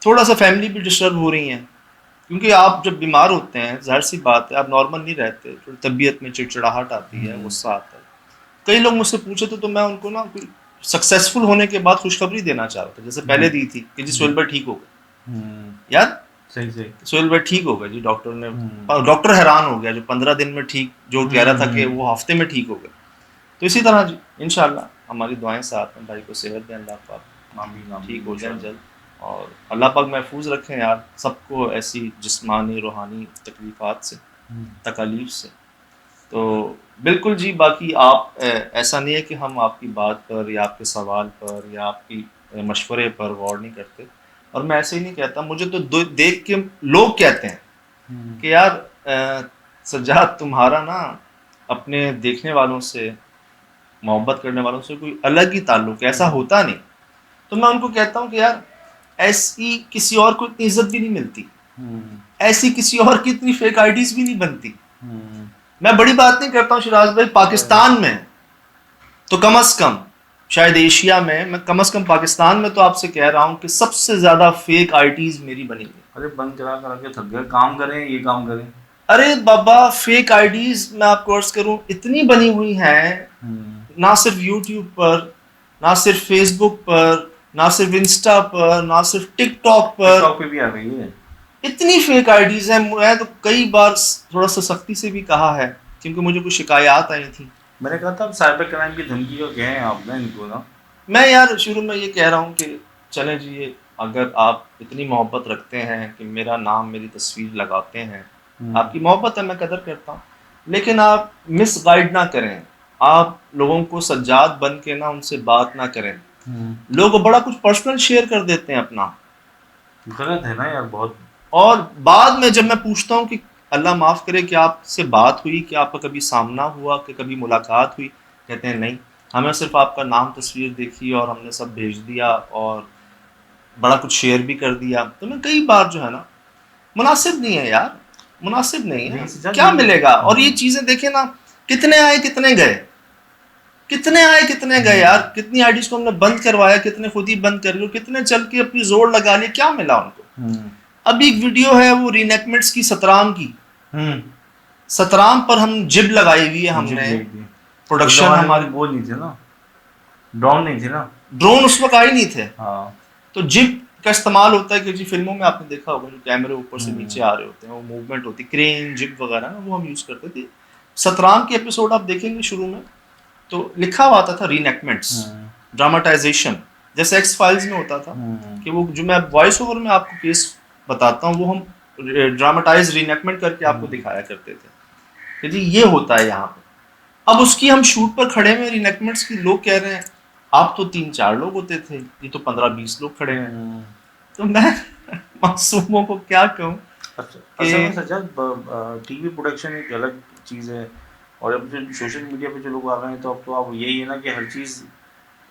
थोड़ा सा फैमिली भी डिस्टर्ब हो रही है, क्योंकि आप जब बीमार होते हैं जाहिर सी बात है आप नॉर्मल नहीं रहते, थोड़ी तबीयत में चिड़चिड़ाहट आती है, गुस्सा आता है। कई लोग मुझसे पूछे तो मैं उनको ना कोई सक्सेसफुल होने के बाद खुशखबरी देना चाह रहा था, जैसे पहले दी थी कि जी सोहेल भाई ठीक हो गए। यार सही सही, सोहेल भाई ठीक हो गए जी, डॉक्टर ने, डॉक्टर हैरान हो गया जो 15 दिन में ठीक, जो कह रहा था कि वो हफ्ते में ठीक हो गए। तो इसी तरह जी इंशाल्लाह हमारी दुआएं साथ में, भाई को सेहत दें अल्लाह पाक, ठीक हो जाए जल्द, और अल्लाह पाक महफूज रखें यार सबको ऐसी जिस्मानी रूहानी तकलीफ़ात से, तकालीफ से। तो बिल्कुल जी, बाकी आप ऐसा नहीं है कि हम आपकी बात पर या आपके सवाल पर या आपकी मशवरे पर गौर नहीं करते, और मैं ऐसे ही नहीं कहता। मुझे तो देख के लोग कहते हैं कि यार सज्जाद तुम्हारा ना अपने देखने वालों से, मोहब्बत करने वालों से कोई अलग ही ताल्लुक है, ऐसा होता नहीं। तो मैं उनको कहता हूँ कि यार ऐसी किसी और को इतनी इज्जत भी नहीं मिलती, ऐसी किसी और की इतनी फेक आईडीज भी नहीं बनती। मैं बड़ी बात नहीं करता हूँ शिराज भाई, पाकिस्तान में तो कम अज कम, शायद एशिया में, मैं कम अज कम पाकिस्तान में तो आपसे कह रहा हूँ कि सबसे ज्यादा फेक आईडीज मेरी बनी हुई। अरे बंद करा करा के थक गए, काम करें ये काम करें। अरे बाबा फेक आईडीज मैं आपको अर्ज करूँ इतनी बनी हुई हैं, ना सिर्फ यूट्यूब पर, ना सिर्फ फेसबुक पर, ना सिर्फ इंस्टा पर, ना सिर्फ टिकटॉक पर भी आ गई है। इतनी फेक आईडीज हैं। मैं तो कई बार थोड़ा सा सख्ती से भी कहा है, क्योंकि मुझे कुछ शिकायत आई थी। मैंने कहा था साइबर क्राइम की धमकी को कहें आपने इनको ना। मैं यार शुरू में ये कह रहा हूँ कि चलें जी, ये अगर आप इतनी मोहब्बत रखते हैं कि मेरा नाम, मेरी तस्वीर लगाते हैं, आपकी मोहब्बत है, मैं कदर करता हूँ, लेकिन आप मिस गाइड ना करें। आप लोगों को सज्जाद बन के ना उनसे बात ना करें। लोग बड़ा कुछ पर्सनल शेयर कर देते हैं अपना, गलत है ना यार बहुत। और बाद में जब मैं पूछता हूँ कि अल्लाह माफ़ करे कि आपसे बात हुई, कि आपका कभी सामना हुआ, कि कभी मुलाकात हुई, कहते हैं नहीं, हमें सिर्फ आपका नाम तस्वीर देखी और हमने सब भेज दिया और बड़ा कुछ शेयर भी कर दिया। तो मैं कई बार जो है ना, मुनासिब नहीं है यार, मुनासिब नहीं है, नहीं, सज्जाद, क्या ये- मिलेगा। और ये चीज़ें देखें ना, कितने आए कितने गए, कितने आए कितने गए यार, कितनी आईडीज को हमने बंद करवाया, कितने खुद ही बंद कर गए, कितने चल के अपनी जोर लगा लिए, क्या मिला उनको। अभी एक वीडियो है वो रीनेकमेंट्स की सतराम की, सतराम पर हम जिब लगाई हुई है हमने, प्रोडक्शन हमारे, वो नहीं थे ना, ड्रोन नहीं थे ना। ड्रोन उस वक्त आए नहीं थे। हाँ तो जिब का इस्तेमाल होता है कि जी फिल्मों में आपने देखा होगा जो कैमरे ऊपर से नीचे आ रहे होते हैं, वो मूवमेंट होती है, क्रेन जिब वगैरह ना, वो हम यूज करते थे। सतराम के एपिसोड आप देखेंगे शुरू में तो लिखा हुआ आता था रीनेकमेंट्स, ड्रामाटाइजेशन, जैसे एक्स फाइल्स में होता था कि वो जो मैं वॉइस ओवर में आपको केस बताता हूँ वो हम ड्रामाटाइज रीनेकमेंट करके आपको दिखाया करते थे कि जी ये होता है यहाँ पे। अब उसकी हम शूट पर खड़े हैं रीनेकमेंट्स की, लोग कह रहे हैं आप तो 3-4 लोग होते थे, ये तो 15-20 लोग खड़े हैं। तो मैं मासूमों को क्या कहूँ। असल में सज्जाद, टीवी प्रोडक्शन एक अलग चीज़ है, और अब जो सोशल मीडिया पे जो लोग आ रहे हैं, तो अब तो आप यही है ना कि हर चीज़,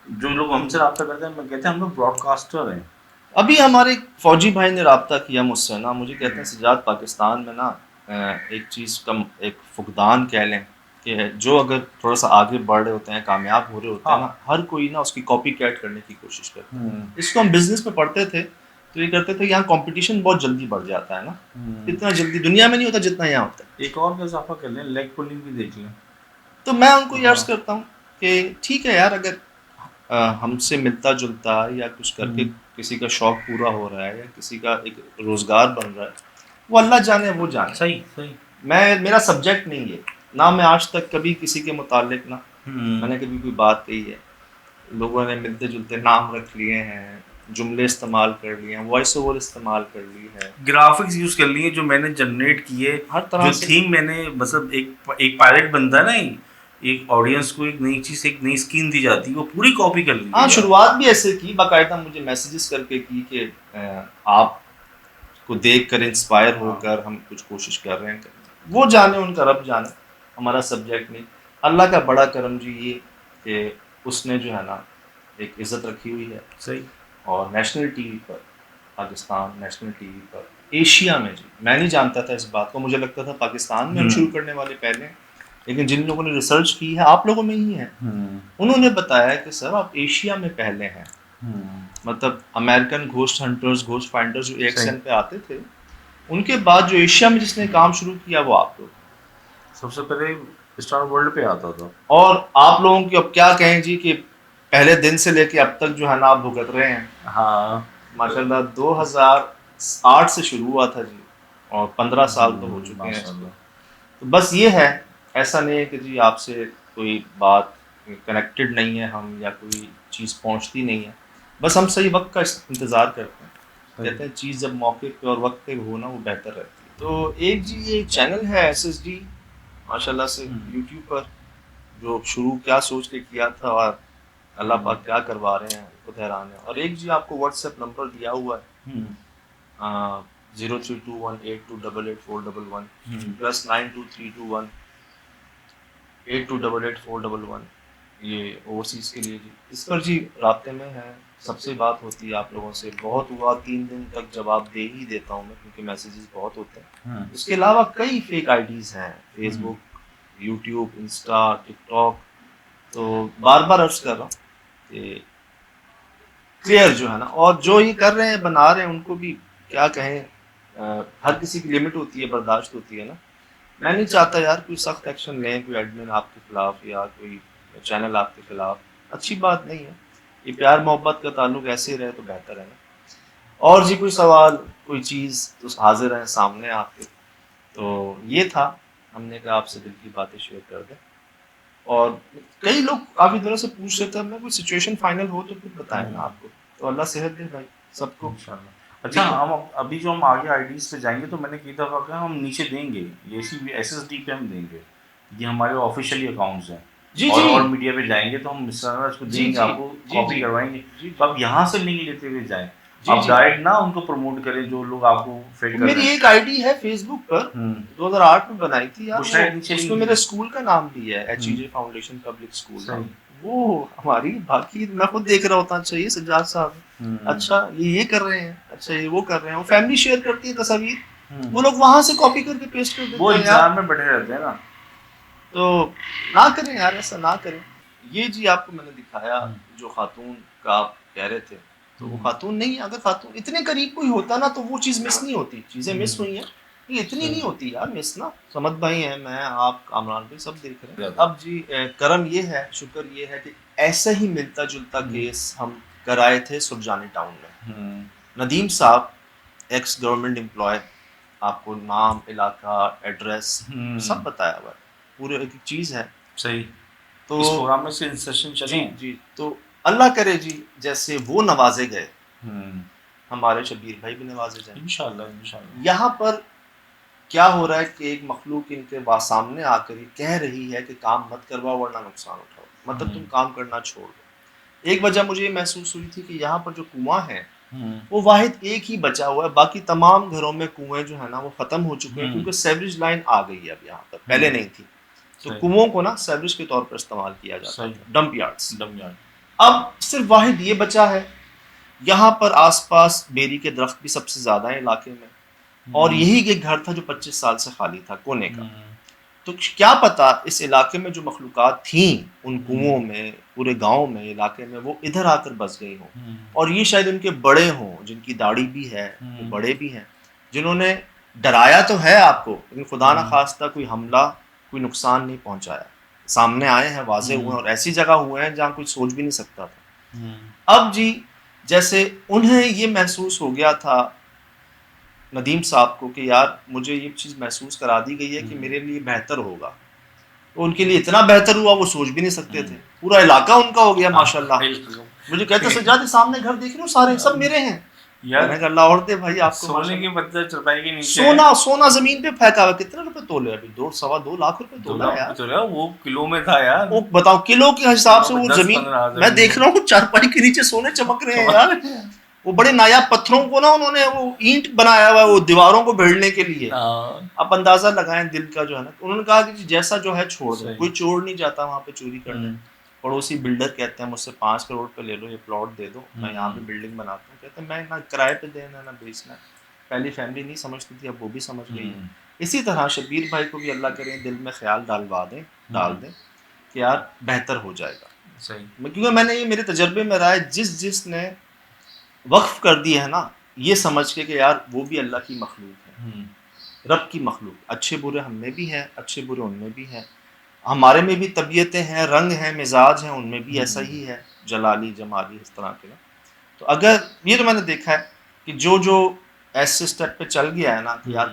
जो लोग हमसे रब्ता करते हैं, मैं कहते हैं हम लोग ब्रॉडकास्टर हैं। अभी हमारे एक फौजी भाई ने रब्ता किया मुझसे ना, मुझे कहते हैं सज्जाद पाकिस्तान में ना एक चीज़ कम, एक फुकदान कह लें कि जो अगर थोड़ा सा आगे बढ़ रहे होते हैं, कामयाब हो रहे होते हैं ना, हर कोई ना उसकी कॉपी कैट करने की कोशिश करता है। इसको हम बिजनेस में पढ़ते थे तो ये करते थे, यहाँ कंपटीशन बहुत जल्दी बढ़ जाता है ना, इतना जल्दी दुनिया में नहीं होता जितना यहाँ होता है। एक और का इजाफा कर लें, लेग पुलिंग भी देख लें। तो मैं उनको ये अर्ज करता हूँ कि ठीक है यार, अगर हमसे मिलता जुलता या कुछ करके किसी का शौक पूरा हो रहा है या किसी का एक रोजगार बन रहा है, वो अल्लाह जाने, वो जाने। सही सही। मैं, मेरा सब्जेक्ट नहीं है ना, मैं आज तक कभी किसी के मुतालिक ना मैंने कभी कोई बात कही है। लोगों ने मिलते जुलते नाम रख लिए हैं, जुमले इस्तेमाल कर लिए हैं, वॉइस ओवर इस्तेमाल कर ली है, ग्राफिक्स यूज कर लिए जो मैंने जनरेट किए, हर तरह जो से। थीम मैंने, मतलब एक पायलट बनता है ना, एक ऑडियंस को एक नई चीज, एक नई स्कीम दी जाती है, वो पूरी कॉपी कर ली। हाँ, शुरुआत भी ऐसे की, बाकायदा मुझे मैसेजेस करके की कि आप को देख कर इंस्पायर होकर हम कुछ कोशिश कर रहे हैं। वो जाने, उनका रब जाने, हमारा सब्जेक्ट नहीं। अल्लाह का बड़ा करम जी ये कि उसने जो है ना एक इज़्ज़त रखी हुई है। सही। और नेशनल टीवी पर, पाकिस्तान नेशनल टीवी पर, एशिया में जी, मैं नहीं जानता था इस बात को, मुझे लगता था पाकिस्तान में हम शुरू करने वाले पहले हैं, लेकिन जिन लोगों ने रिसर्च की है, आप लोगों में ही है, उन्होंने बताया कि सर आप एशिया में पहले हैं। मतलब American ghost hunters, ghost finders जो AXN पे आते थे, उनके बाद जो एशिया में जिसने काम शुरू किया वो आप लोग। सबसे पहले स्टार वर्ल्ड पे आता था। और आप लोगों की अब क्या कहें जी कि पहले दिन से लेके अब तक जो है ना आप भुगत रहे हैं। हाँ माशाल्लाह 2008 से शुरू हुआ था जी, और 15 साल तो हो चुके हैं इसको। तो बस ये है, ऐसा नहीं है कि जी आपसे कोई बात कनेक्टेड नहीं है हम, या कोई चीज़ पहुंचती नहीं है, बस हम सही वक्त का इंतज़ार करते हैं। कहते हैं चीज़ जब मौके पे और वक्त पे हो ना, वो बेहतर रहती है। तो एक जी ये चैनल है SSD माशाल्लाह से YouTube पर, जो शुरू क्या सोच के किया था और अल्लाह पाक क्या करवा रहे हैं, खुद हैरान है। और एक जी आपको WhatsApp नंबर दिया हुआ है 032182888411 +92321 82888411, ये ओवरसीज़ के लिए जी। इस पर जी राब्ते में है, सबसे बात होती है आप लोगों से, बहुत हुआ 3 दिन तक जवाब दे ही देता हूँ मैं, क्योंकि मैसेजेस बहुत होते हैं। उसके अलावा कई फेक आईडीज़ हैं, फेसबुक, यूट्यूब, इंस्टा, टिकटॉक। तो बार बार अर्ज कर रहा हूँ कि क्लियर जो है ना, और जो ये कर रहे हैं बना रहे हैं उनको भी क्या कहें, हर किसी की लिमिट होती है, बर्दाश्त होती है ना। मैं नहीं चाहता यार कोई सख्त एक्शन लें, कोई एडमिन आपके खिलाफ या कोई चैनल आपके खिलाफ, अच्छी बात नहीं है। ये प्यार मोहब्बत का ताल्लुक ऐसे ही रहे तो बेहतर है ना। और जी कोई सवाल, कोई चीज़, तो हाजिर हैं सामने आपके। तो ये था, हमने कहा आपसे दिल की बातें शेयर कर दें। और कई लोग काफ़ी दिनों से पूछ रहे थे, हमने कोई सिचुएशन फाइनल हो तो फिर बताएं ना आपको। तो अल्लाह सेहत दे भाई सबको। अच्छा, हम अभी जो हम आगे आईडीज पे जाएंगे तो मैंने कहा था कि हम नीचे देंगे, ये SSD पे हम देंगे, ये हमारे ऑफिशियली अकाउंट्स हैं। जी, और, जी। और मीडिया पे जाएंगे तो हम इस तरह उसको जी, देंगे, जी। आपको जी, कॉपी जी। करवाएंगे। जी, तो आप यहाँ से लिंक लेते हुए जाएं, जी, आप जी। डायरेक्ट ना उनको प्रमोट करें जो लोग आपको फेक कर मेरी रहे हैं। एक आईडी है फेसबुक पर, हम्म, 2008 में बनाई थी यार, वो शायद नीचे उसमें लिंक मेरे है। स्कूल का नाम भी है, हम्म। HEJ foundation public school. सही। वो हमारी बाकी मैं खुद देख रहा होता, अच्छा ये सज्जाद साहब, अच्छा ये कर रहे हैं, अच्छा ये वो कर रहे हैं, वो फैमिली शेयर करती है तस्वीर, वो लोग वहां से कॉपी करके पेस्ट कर वो देते हैं यार। इंतजार में बैठे रहते हैं ना। तो ना करें यार, ऐसा ना करें। ये जी आपको मैंने दिखाया जो खातून का आप कह रहे थे, तो वो खातून नहीं है। अगर खातून इतने करीब कोई होता ना तो वो चीज़ मिस नहीं होती। चीज़ें मिस हुई हैं, ये इतनी नहीं होती यार मिस ना। समद भाई हैं, मैं, आप, कामरान भाई सब देख रहे हैं। अब जी करम ये है, शुक्र ये है कि ऐसा ही मिलता जुलता केस हम कराए थे सुरजानी टाउन में। नदीम साहब एक्स गवर्नमेंट एम्प्लॉय, आपको नाम, इलाका, एड्रेस सब बताया हुआ है, पूरे एक चीज़ है। सही। तो इस प्रोग्राम में से इंसर्शन चले। जी जी, तो अल्लाह करे जी जैसे वो नवाजे गए, हमारे शबीर भाई भी नवाजे जाए इंशाल्लाह इंशाल्लाह। यहाँ पर क्या हो रहा है कि एक मखलूक इनके सामने आकर ये कह रही है कि काम मत करवाओ वरना नुकसान उठाओ, मतलब तुम काम करना छोड़ दो। एक वजह मुझे ये महसूस हुई थी कि यहाँ पर जो कुआं है वो वाहिद एक ही बचा हुआ है, बाकी तमाम घरों में कुएं जो है ना वो खत्म हो चुके हैं, क्योंकि सेवरेज लाइन आ गई है अब यहाँ पर, पहले नहीं थी। तो कुओं को ना सेवरेज के तौर पर इस्तेमाल किया जाता है, डंप यार्ड्स। अब सिर्फ वाहिद ये बचा है। यहाँ पर आसपास बेरी के दरख्त भी सबसे ज्यादा है इलाके में, और यही एक घर था जो 25 साल से खाली था कोने का। तो क्या पता इस इलाके में जो मखलूक़ात थी उन कुओं में, पूरे गांव में, इलाके में, वो इधर आकर बस गई हों, और ये शायद उनके बड़े हों जिनकी दाढ़ी भी है, वो बड़े भी हैं, जिन्होंने डराया तो है आपको, लेकिन खुदा ना खास्ता कोई हमला, कोई नुकसान नहीं पहुंचाया। सामने आए हैं, वाजे हुए हैं, और ऐसी जगह हुए हैं जहाँ कोई सोच भी नहीं सकता था। अब जी जैसे उन्हें ये महसूस हो गया था नदीम साहब को कि यार मुझे ये चीज़ महसूस करा दी गई है कि मेरे लिए बेहतर होगा, तो उनके लिए इतना बेहतर हुआ वो सोच भी नहीं सकते थे। पूरा इलाका उनका हो गया माशाल्लाह। मुझे कहते सज्जाद सामने घर देख रहे हो, सारे सब मेरे हैं यार। मैंने कहा अल्लाह और दे भाई आपको, सोने के बदले चरपाई के नीचे सोना जमीन पे फेंका हुआ। कितने रुपए तोले अभी? 2-2.25 लाख रुपए तोला यार। तो वो किलो में था यार, वो बताओ किलो के हिसाब से वो 10-15 जमीन, मैं देख रहा हूँ चारपाई के नीचे सोने चमक रहे हैं यार। वो बड़े नायाब पत्थरों को ना उन्होंने वो ईंट बनाया हुआ है वो दीवारों को भिड़ने के लिए। आप अंदाजा लगाएं दिल का जो है ना। उन्होंने कहा कि जैसा जो है छोड़ दो, कोई चोर नहीं जाता वहाँ पे चोरी करने। पड़ोसी बिल्डर कहते हैं मुझसे 5 करोड़ पे ले लो, ये प्लॉट दे दो, मैं यहाँ पे बिल्डिंग बनाता हूँ। कहते हैं मैं ना किराए पे देना ना बेचना। पहली फैमिली नहीं समझती थी, अब वो भी समझ गई है। इसी तरह शबीर भाई को भी अल्लाह करें दिल में ख्याल डाल दें कि यार बेहतर हो जाएगा। सही। क्योंकि मैंने ये मेरे तजर्बे में रहा है, जिसने वक्फ कर दी है ना, ये समझ के कि यार वो भी अल्लाह की मखलूक है, रब की मखलूक। अच्छे बुरे हम में भी हैं, अच्छे बुरे उनमें भी हैं, हमारे में भी तबीयतें हैं, रंग हैं, मिजाज हैं, उनमें भी ऐसा ही है, जलाली जमाली इस तरह के ना। तो अगर ये तो मैंने देखा है कि जो ऐसे स्टेप पे चल गया है ना कि यार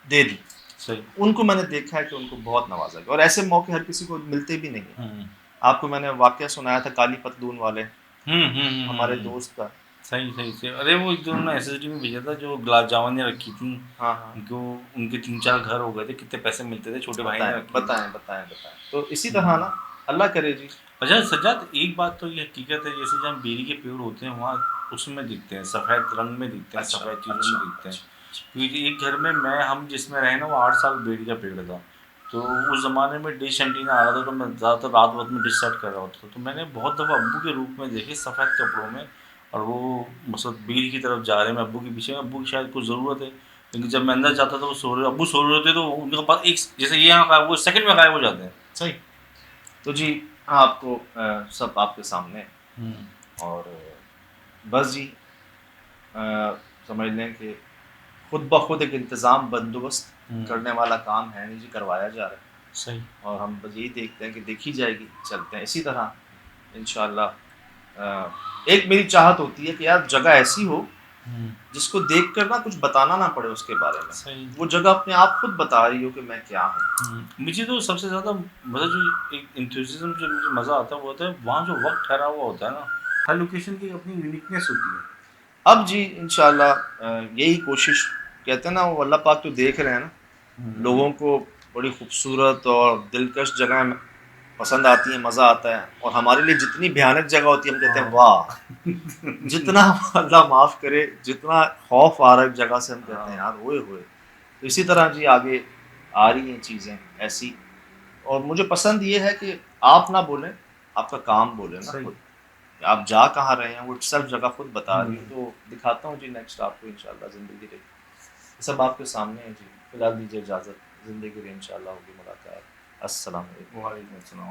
दे दी, सही, उनको मैंने देखा है कि उनको बहुत नवाजा गया, और ऐसे मौके हर किसी को मिलते भी नहीं है। आपको मैंने वाकया सुनाया था काली पतलून वाले, हमारे दोस्त का। सही सही से। अरे वो एक दिन एसएसडी में भेजा था जो गुलाब जामुन रखी थी। हाँ। उनको उनके 3-4 घर हो गए थे, कितने पैसे मिलते थे, छोटे भाई ने बताएं। तो इसी तरह ना अल्लाह करे जी। अच्छा सज्जाद, एक बात तो ये हकीकत है, जैसे जहाँ बेरी के पेड़ होते हैं वहाँ उसमें दिखते हैं, सफ़ेद रंग में दिखते हैं, सफ़ेद चीज़ों में दिखते हैं। क्योंकि एक घर में हम जिसमें रहे ना वो 8 साल बेरी का पेड़ था। तो उस ज़माने में डिश एंटीना आ रहा था, तो मैं ज़्यादातर रात में डिश सेट कर रहा होता था। तो मैंने बहुत दफ़ा अब्बू के रूप में देखे सफ़ेद कपड़ों में, और वो मतलब बीर की तरफ जा रहे हैं, मैं अब्बू के पीछे, अब्बू की शायद कुछ ज़रूरत है, लेकिन जब मैं अंदर जाता था वो सो रहे, अब्बू सो रहे होते, तो उनके पास एक जैसे ये यहाँ वो सेकंड में गायब हो जाते हैं। सही। तो जी आपको सब आपके सामने, और बस जी समझ लें कि खुद ब खुद एक इंतज़ाम बंदोबस्त करने वाला काम है नहीं जी, करवाया जा रहा है। सही। और हम बस यही देखते हैं कि देखी जाएगी, चलते हैं इसी तरह इंशाअल्लाह। एक मेरी चाहत होती है कि यार जगह ऐसी हो जिसको देख कर ना कुछ बताना ना पड़े उसके बारे में। सही। वो जगह अपने आप खुद बता रही हो कि मैं क्या हूँ। मुझे तो सबसे ज़्यादा मतलब जो एक इंथुसिज्म जो मुझे मज़ा आता है वो होता है वहाँ जो वक्त ठहरा हुआ होता है ना, हर लोकेशन की अपनी यूनिकनेस होती है। अब जी इंशाअल्लाह यही कोशिश, कहते हैं ना वो अल्लाह पाक तो देख रहे हैं ना, लोगों को बड़ी खूबसूरत और दिलकश जगह पसंद आती हैं, मज़ा आता है। और हमारे लिए जितनी भयानक जगह होती है हम कहते हैं वाह जितना अल्लाह माफ़ करे, जितना खौफ आ रहा है जगह से हम कहते हैं यार ओए होए। तो इसी तरह जी आगे आ रही हैं चीज़ें ऐसी। और मुझे पसंद ये है कि आप ना बोलें, आपका काम बोले ना खुद। आप जा कहाँ रहे हैं वो सब जगह खुद बता रही है। तो दिखाता हूँ जी नेक्स्ट आपको इंशाल्लाह ज़िंदगी रही सब आपके सामने है जी। फिलहाल दीजिए इजाज़त, ज़िंदगी रही इंशाल्लाह होगी मुलाकात। अस्सलाम वालेकुम। वालेकुम अस्सलाम।